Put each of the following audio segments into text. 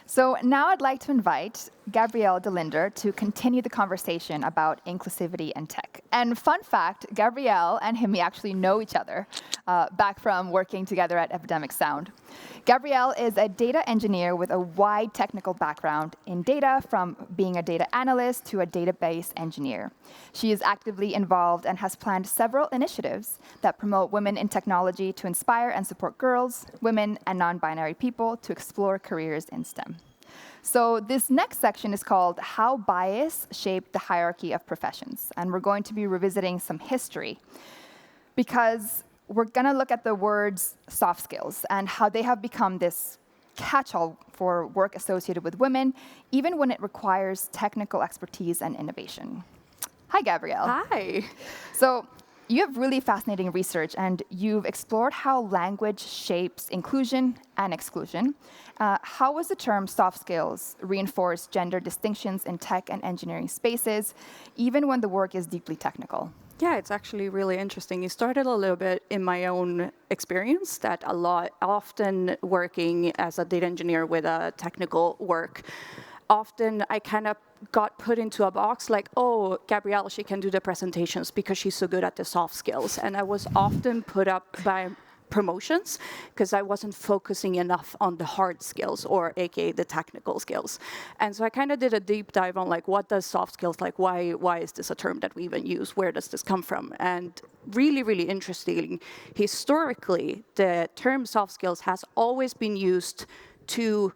So now I'd like to invite Gabrielle Dolinder to continue the conversation about inclusivity and tech. And fun fact, Gabrielle and Himi actually know each other back from working together at Epidemic Sound. Gabrielle is a data engineer with a wide technical background in data, from being a data analyst to a database engineer. She is actively involved and has planned several initiatives that promote women in technology to inspire and support girls, women, and non-binary people to explore careers in STEM. So this next section is called How Bias Shaped the Hierarchy of Professions. And we're going to be revisiting some history, because we're going to look at the words soft skills and how they have become this catch-all for work associated with women, even when it requires technical expertise and innovation. Hi, Gabrielle. Hi. So you have really fascinating research, and you've explored how language shapes inclusion and exclusion. How was the term soft skills reinforce gender distinctions in tech and engineering spaces, even when the work is deeply technical? Yeah, it's actually really interesting. It started a little bit in my own experience, that often working as a data engineer with a technical work, often I kind of got put into a box like, oh, Gabrielle, she can do the presentations because she's so good at the soft skills. And I was often put up by promotions because I wasn't focusing enough on the hard skills, or aka the technical skills. And so I kind of did a deep dive on like, what does soft skills, like why is this a term that we even use? Where does this come from? And really, really interesting, historically, the term soft skills has always been used to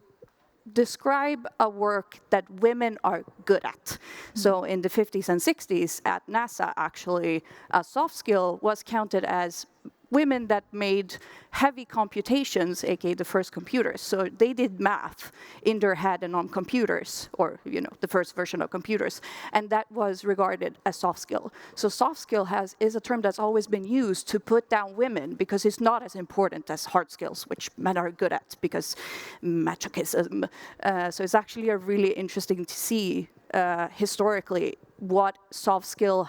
describe a work that women are good at. So in the 50s and 60s at NASA, actually, a soft skill was counted as women that made heavy computations, aka the first computers. So they did math in their head and on computers, or the first version of computers, and that was regarded as soft skill. So soft skill is a term that's always been used to put down women because it's not as important as hard skills, which men are good at because machismo. So it's actually a really interesting to see historically what soft skill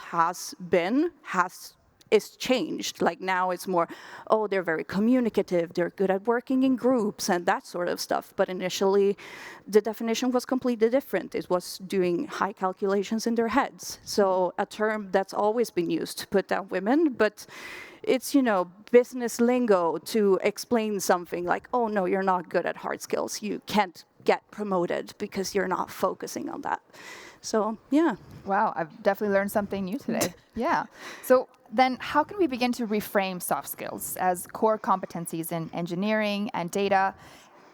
is changed. Like now it's more, oh, they're very communicative, they're good at working in groups and that sort of stuff. But initially, the definition was completely different. It was doing high calculations in their heads. So a term that's always been used to put down women, but it's, business lingo to explain something like, oh, no, you're not good at hard skills. You can't get promoted because you're not focusing on that. So, yeah. Wow, I've definitely learned something new today. Yeah. So then how can we begin to reframe soft skills as core competencies in engineering and data,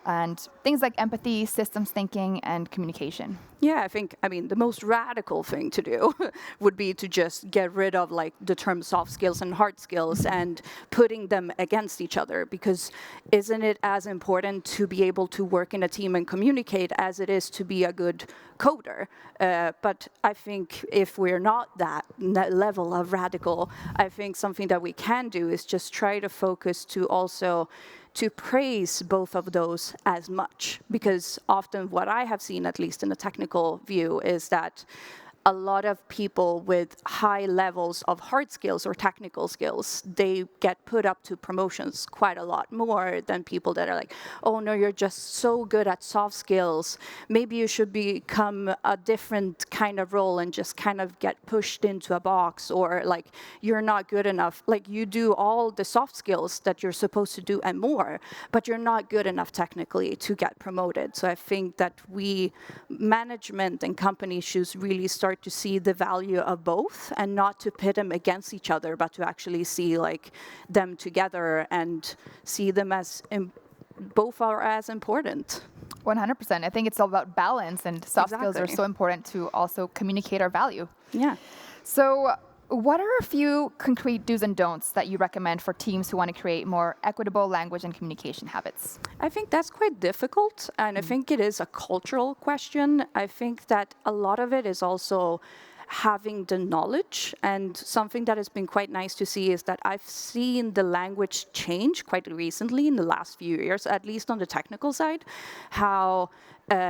and things like empathy, systems thinking, and communication? Yeah, I mean, the most radical thing to do would be to just get rid of like the term soft skills and hard skills and putting them against each other, because isn't it as important to be able to work in a team and communicate as it is to be a good coder? But I think if we're not that level of radical, I think something that we can do is just try to focus to also to praise both of those as much. Because often what I have seen, at least in the technical view, is that a lot of people with high levels of hard skills or technical skills, they get put up to promotions quite a lot more than people that are like, oh no, you're just so good at soft skills. Maybe you should become a different kind of role and just kind of get pushed into a box, or like you're not good enough. Like you do all the soft skills that you're supposed to do and more, but you're not good enough technically to get promoted. So I think that management and companies should really start to see the value of both, and not to pit them against each other, but to actually see like them together and see them as both are as important. 100%. I think it's all about balance, and soft skills are so important to also communicate our value. Yeah. So what are a few concrete do's and don'ts that you recommend for teams who want to create more equitable language and communication habits? I think that's quite difficult, and I think it is a cultural question. I think that a lot of it is also having the knowledge, and something that has been quite nice to see is that I've seen the language change quite recently in the last few years, at least on the technical side, how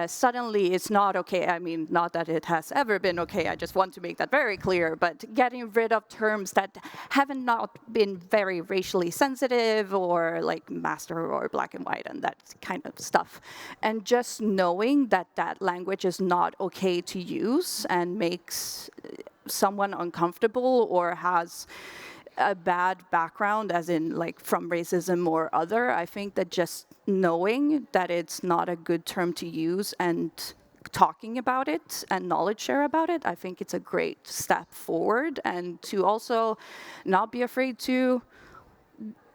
suddenly it's not okay. I mean, not that it has ever been okay. I just want to make that very clear. But getting rid of terms that haven't not been very racially sensitive or like master or black and white and that kind of stuff. And just knowing that that language is not okay to use and makes someone uncomfortable or has a bad background, as in like from racism or other, I think that just knowing that it's not a good term to use and talking about it and knowledge share about it, I think it's a great step forward. And to also not be afraid to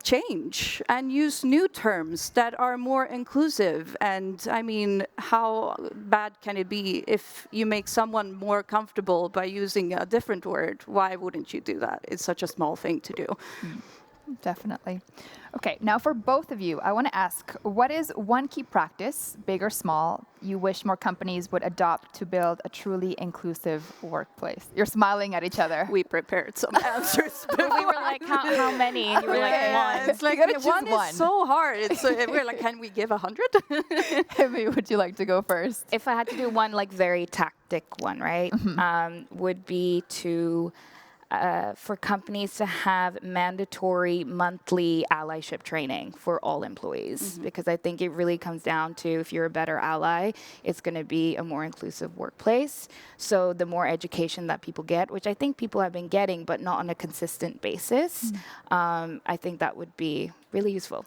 change and use new terms that are more inclusive. And I mean, how bad can it be if you make someone more comfortable by using a different word? Why wouldn't you do that? It's such a small thing to do. Definitely. Okay, now for both of you, I want to ask, what is one key practice, big or small, you wish more companies would adopt to build a truly inclusive workplace? You're smiling at each other. We prepared some answers. We were like, how many? And you were like, one. It's like, You gotta choose one is so hard. It's, we're like, can we give 100? Maybe would you like to go first? If I had to do one like very tactic one, right, would be to for companies to have mandatory monthly allyship training for all employees, because I think it really comes down to, if you're a better ally, it's going to be a more inclusive workplace. So the more education that people get, which I think people have been getting, but not on a consistent basis, I think that would be really useful.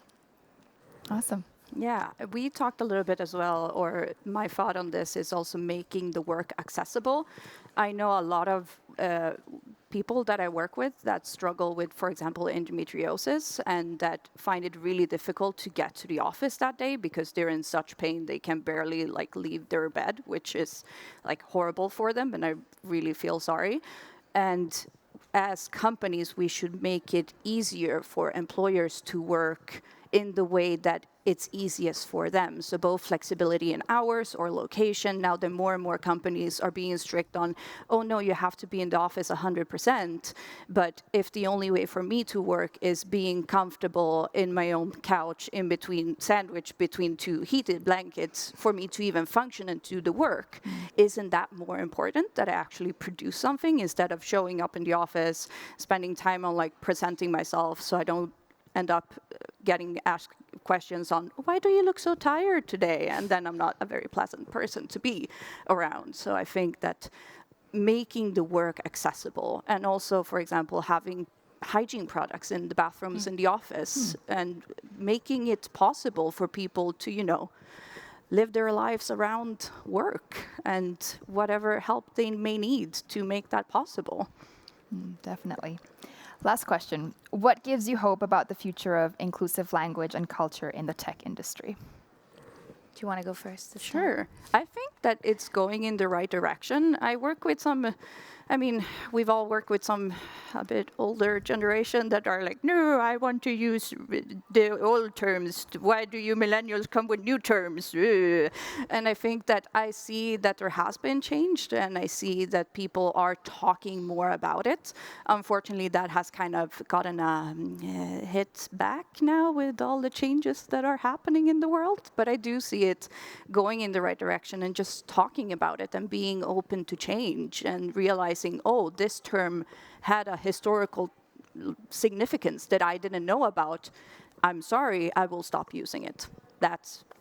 Awesome. Yeah, we talked a little bit as well, or my thought on this is also making the work accessible. I know a lot of people that I work with that struggle with, for example, endometriosis, and that find it really difficult to get to the office that day because they're in such pain they can barely like leave their bed, which is like horrible for them, and I really feel sorry. And as companies, we should make it easier for employers to work in the way that it's easiest for them. So both flexibility in hours or location. Now the more and more companies are being strict on, oh no, you have to be in the office 100%. But if the only way for me to work is being comfortable in my own couch in between, sandwiched between two heated blankets for me to even function and do the work, isn't that more important, that I actually produce something instead of showing up in the office, spending time on like presenting myself so I don't end up getting asked questions on, why do you look so tired today? And then I'm not a very pleasant person to be around. So I think that making the work accessible, and also, for example, having hygiene products in the bathrooms in the office, and making it possible for people to, you know, live their lives around work and whatever help they may need to make that possible. Definitely. Last question. What gives you hope about the future of inclusive language and culture in the tech industry? Do you want to go first? Sure. I think that it's going in the right direction. I work with some, I mean, we've all worked with some a bit older generation that are like, no, I want to use the old terms. Why do you millennials come with new terms? And I think that I see that there has been changed, and I see that people are talking more about it. Unfortunately, that has kind of gotten a hit back now with all the changes that are happening in the world. But I do see it going in the right direction, and just talking about it and being open to change and realizing, oh, this term had a historical significance that I didn't know about. I'm sorry, I will stop using it.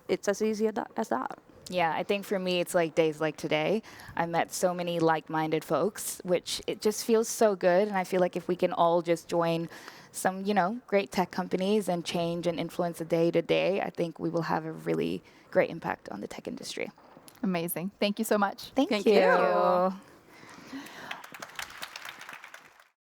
It's as easy as that. Yeah, I think for me, it's like days like today. I met so many like-minded folks, which it just feels so good. And I feel like if we can all just join some, you know, great tech companies and change and influence the day to day, I think we will have a really great impact on the tech industry. Amazing. Thank you so much. Thank Thank you. you.